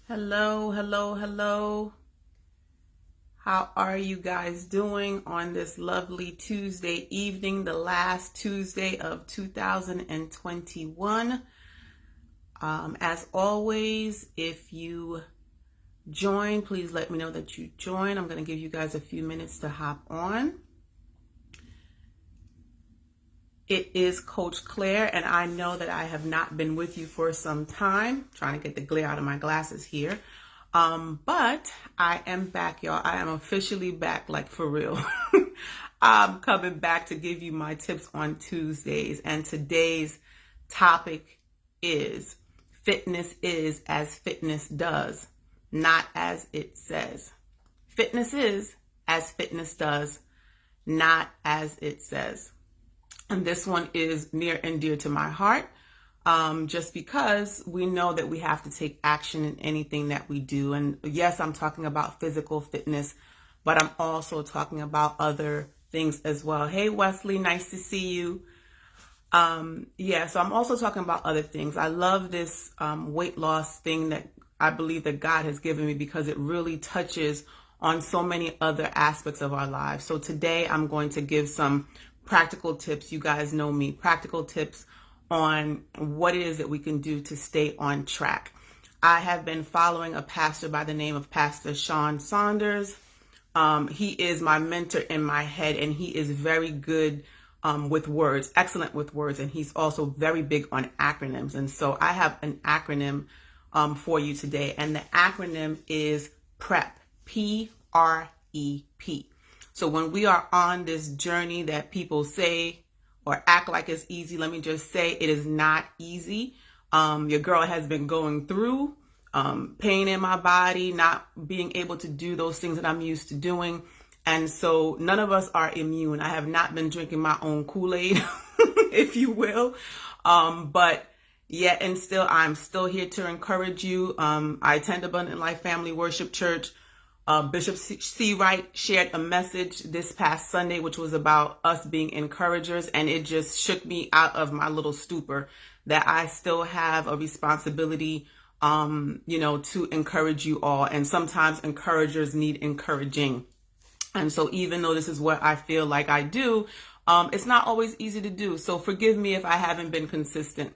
Hello, hello, hello. How are you guys doing on this lovely Tuesday evening, the last Tuesday of 2021? As always, if you join, please let me know that you join. I'm going to give you guys a few minutes to hop on. It is Coach Claire, and I know that I have not been with you for some time. Trying to get the glare out of my glasses here. But I am back, y'all. I am officially back, like for real. I'm coming back to give you my tips on Tuesdays. And today's topic is fitness is as fitness does, not as it says. Fitness is as fitness does, not as it says. And this one is near and dear to my heart. Just because we know that we have to take action in anything that we do. And yes, I'm talking about physical fitness, but I'm also talking about other things as well. Hey, Wesley, nice to see you. So I'm also talking about other things. I love this weight loss thing that I believe that God has given me because it really touches on so many other aspects of our lives. So today I'm going to give some practical tips. You guys know me, practical tips on what it is that we can do to stay on track. I have been following a pastor by the name of Pastor Sean Saunders. He is my mentor in my head, and he is very good with words, excellent with words, and he's also very big on acronyms. And so I have an acronym for you today, and the acronym is PREP, P-R-E-P. So when we are on this journey that people say or act like it's easy, let me just say it is not easy. Your girl has been going through pain in my body, not being able to do those things that I'm used to doing. And so none of us are immune. I have not been drinking my own Kool-Aid, if you will. But yet and still, I'm still here to encourage you. I attend Abundant Life Family Worship Church. Bishop C. Wright shared a message this past Sunday, which was about us being encouragers, and it just shook me out of my little stupor that I still have a responsibility, to encourage you all. And sometimes encouragers need encouraging. And so even though this is what I feel like I do, it's not always easy to do. So forgive me if I haven't been consistent.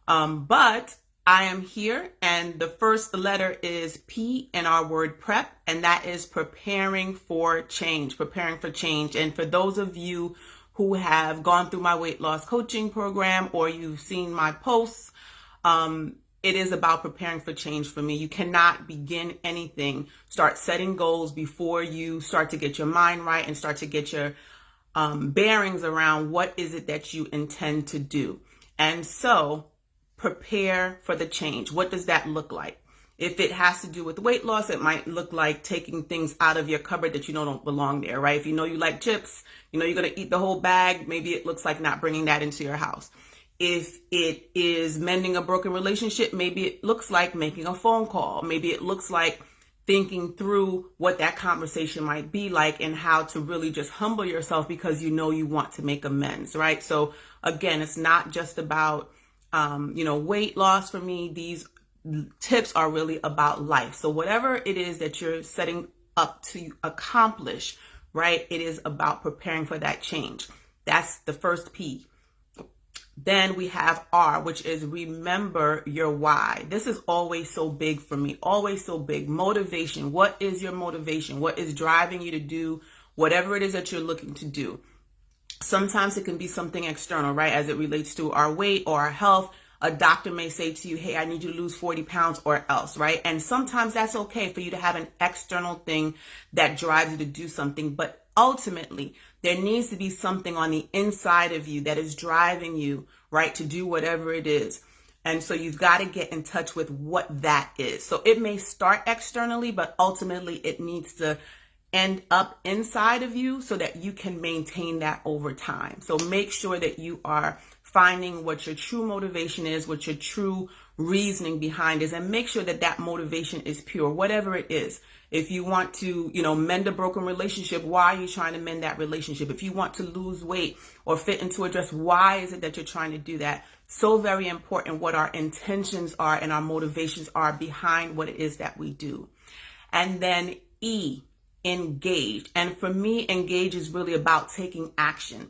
But I am here, and the first letter is P in our word prep, and that is preparing for change, And for those of you who have gone through my weight loss coaching program or you've seen my posts, it is about preparing for change for me. You cannot begin anything, start setting goals before you start to get your mind right and start to get your bearings around what is it that you intend to do. And so prepare for the change. What does that look like? If it has to do with weight loss, it might look like taking things out of your cupboard that you know don't belong there, right? If you know you like chips, you know you're going to eat the whole bag, maybe it looks like not bringing that into your house. If it is mending a broken relationship, maybe it looks like making a phone call. Maybe it looks like thinking through what that conversation might be like and how to really just humble yourself because you know you want to make amends, right? So again, it's not just about weight loss for me. These tips are really about life. So whatever it is that you're setting up to accomplish, right? It is about preparing for that change. That's the first P. Then we have R, which is remember your why. This is always so big for me, always so big. Motivation. What is your motivation? What is driving you to do whatever it is that you're looking to do? Sometimes it can be something external, right? As it relates to our weight or our health. A doctor may say to you, hey, I need you to lose 40 pounds or else, right? And sometimes that's okay for you to have an external thing that drives you to do something. But ultimately, there needs to be something on the inside of you that is driving you, right, to do whatever it is. And so you've got to get in touch with what that is. So it may start externally, but ultimately it needs to end up inside of you so that you can maintain that over time. So make sure that you are finding what your true motivation is, what your true reasoning behind is, and make sure that that motivation is pure, whatever it is. If you want to, mend a broken relationship, why are you trying to mend that relationship? If you want to lose weight or fit into a dress, why is it that you're trying to do that? So very important what our intentions are and our motivations are behind what it is that we do. And then E, engage. And for me, engage is really about taking action.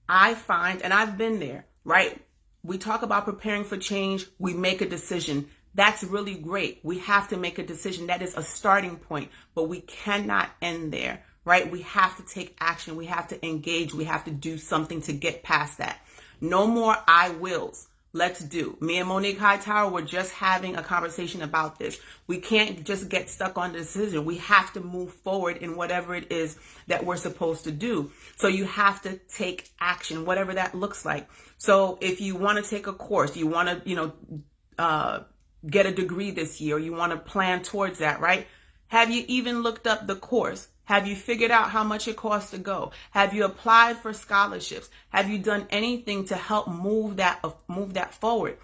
I find, and I've been there, right? We talk about preparing for change. We make a decision. That's really great. We have to make a decision. That is a starting point, but we cannot end there, right? We have to take action. We have to engage. We have to do something to get past that. No more I wills. Let's do. Me and Monique Hightower were just having a conversation about this. We can't just get stuck on the decision. We have to move forward in whatever it is that we're supposed to do. So you have to take action, whatever that looks like. So if you want to take a course, you want to, get a degree this year, you want to plan towards that, right? Have you even looked up the course? Have you figured out how much it costs to go? Have you applied for scholarships? Have you done anything to help move that forward?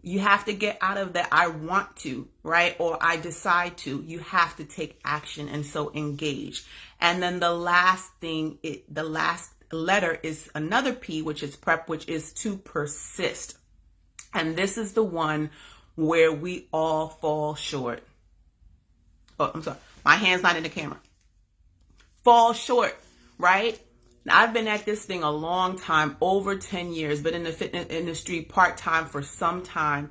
You have to get out of that I want to, right? Or I decide to. You have to take action, and so engage. And then the last thing, the last letter is another P, which is prep, which is to persist. And this is the one where we all fall short. Oh, I'm sorry. My hand's not in the camera. Fall short, right? Now, I've been at this thing a long time, over 10 years, been in the fitness industry part-time for some time.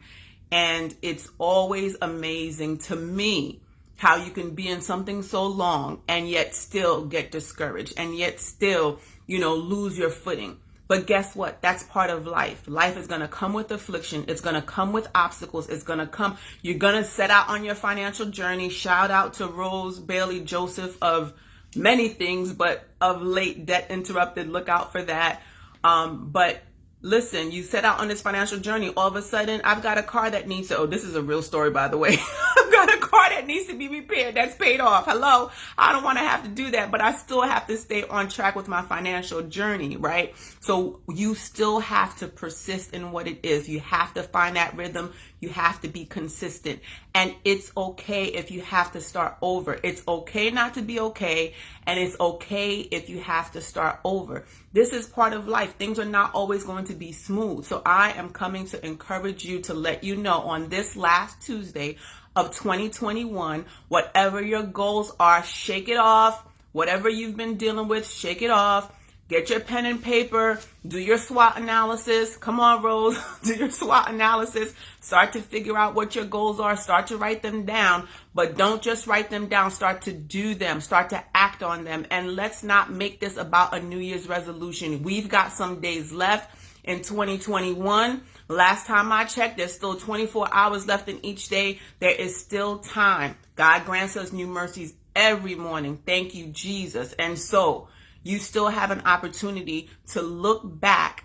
And it's always amazing to me how you can be in something so long and yet still get discouraged and yet still, lose your footing. But guess what? That's part of life. Life is going to come with affliction. It's going to come with obstacles. It's going to come. You're going to set out on your financial journey. Shout out to Rose Bailey Joseph of many things, but of late, Debt Interrupted. Look out for that. But listen, you set out on this financial journey. All of a sudden, I've got a car that needs to, this is a real story, by the way. I've got a car that needs to be repaired. That's paid off. Hello. I don't want to have to do that, but I still have to stay on track with my financial journey, right? So you still have to persist in what it is. You have to find that rhythm. You have to be consistent. And it's okay if you have to start over. It's okay not to be okay. And it's okay if you have to start over. This is part of life. Things are not always going to be smooth. So I am coming to encourage you, to let you know on this last Tuesday of 2021, whatever your goals are, shake it off. Whatever you've been dealing with, shake it off. Get your pen and paper, do your SWOT analysis. Come on, Rose, do your SWOT analysis. Start to figure out what your goals are. Start to write them down, but don't just write them down. Start to do them. Start to act on them. And let's not make this about a New Year's resolution. We've got some days left in 2021. Last time I checked, there's still 24 hours left in each day. There is still time. God grants us new mercies every morning. Thank you, Jesus. And so you still have an opportunity to look back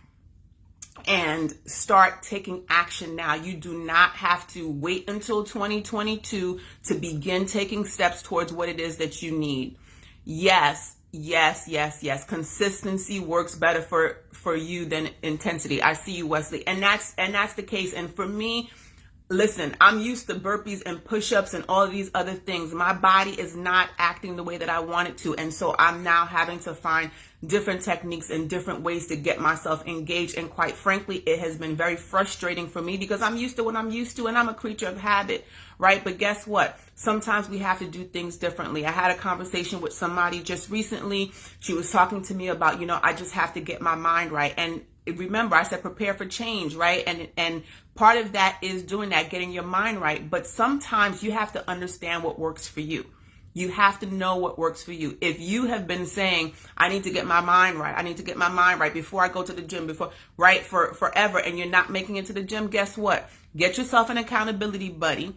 and start taking action now. You do not have to wait until 2022 to begin taking steps towards what it is that you need. Yes. Consistency works better for you than intensity. I see you, Wesley. And that's the case. And for me, listen, I'm used to burpees and push-ups and all of these other things. My body is not acting the way that I want it to. And so I'm now having to find different techniques and different ways to get myself engaged. And quite frankly, it has been very frustrating for me because I'm used to what I'm used to and I'm a creature of habit, right? But guess what? Sometimes we have to do things differently. I had a conversation with somebody just recently. She was talking to me about, I just have to get my mind right. And remember, I said prepare for change, right? And part of that is doing that, getting your mind right. But sometimes you have to understand what works for you. You have to know what works for you. If you have been saying, I need to get my mind right, I need to get my mind right before I go to the gym, for forever, and you're not making it to the gym, guess what? Get yourself an accountability buddy.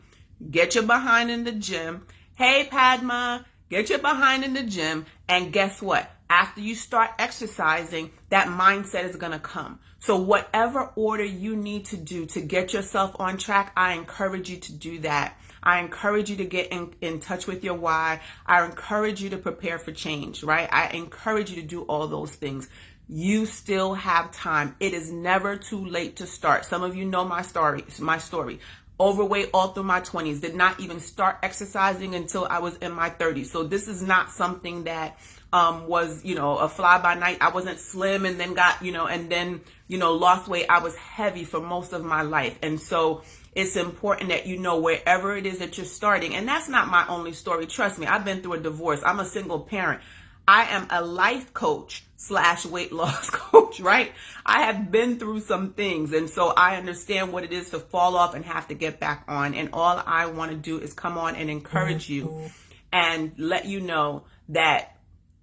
Get your behind in the gym. Hey, Padma, get your behind in the gym. And guess what? After you start exercising, that mindset is going to come. So whatever order you need to do to get yourself on track, I encourage you to do that. I encourage you to get in touch with your why. I encourage you to prepare for change, right? I encourage you to do all those things. You still have time. It is never too late to start. Some of you know my story. Overweight all through my 20s. Did not even start exercising until I was in my 30s. So this is not something that was, a fly by night. I wasn't slim and then got, and then, lost weight. I was heavy for most of my life. And so it's important that wherever it is that you're starting. And that's not my only story. Trust me, I've been through a divorce. I'm a single parent. I am a life coach / weight loss coach, right? I have been through some things. And so I understand what it is to fall off and have to get back on. And all I want to do is come on and encourage you and let you know that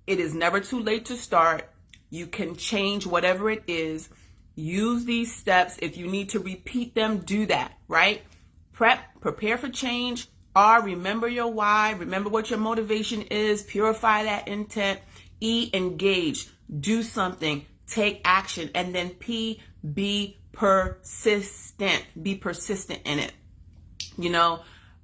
it is never too late to start. You can change whatever it is. Use these steps. If you need to repeat them, do that, right? Prepare for change. R, remember your why. Remember what your motivation is. Purify that intent. E, engage. Do something. Take action. And then P, be persistent. Be persistent in it.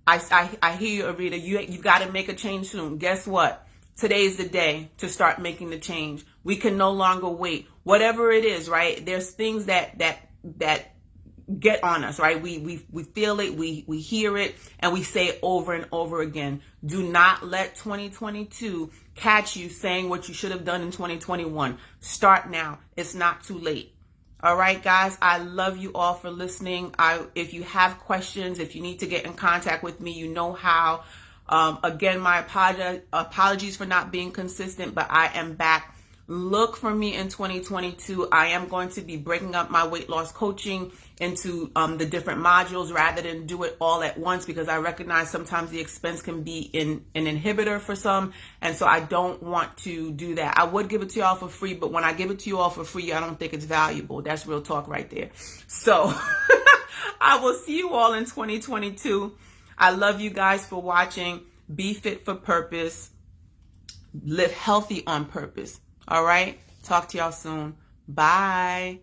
I hear you, Arita. You got to make a change soon. Guess what? Today is the day to start making the change. We can no longer wait. Whatever it is, right? There's things that get on us, right? We feel it, we hear it, and we say it over and over again. Do not let 2022 catch you saying what you should have done in 2021. Start now. It's not too late. All right, guys, I love you all for listening. If you have questions, if you need to get in contact with me, you know how. Again, my apologies for not being consistent, but I am back. Look for me in 2022. I am going to be breaking up my weight loss coaching into the different modules rather than do it all at once, because I recognize sometimes the expense can be an inhibitor for some. And so I don't want to do that. I would give it to y'all for free, but when I give it to you all for free, I don't think it's valuable. That's real talk right there. So I will see you all in 2022. I love you guys for watching. Be fit for purpose. Live healthy on purpose. All right. Talk to y'all soon. Bye.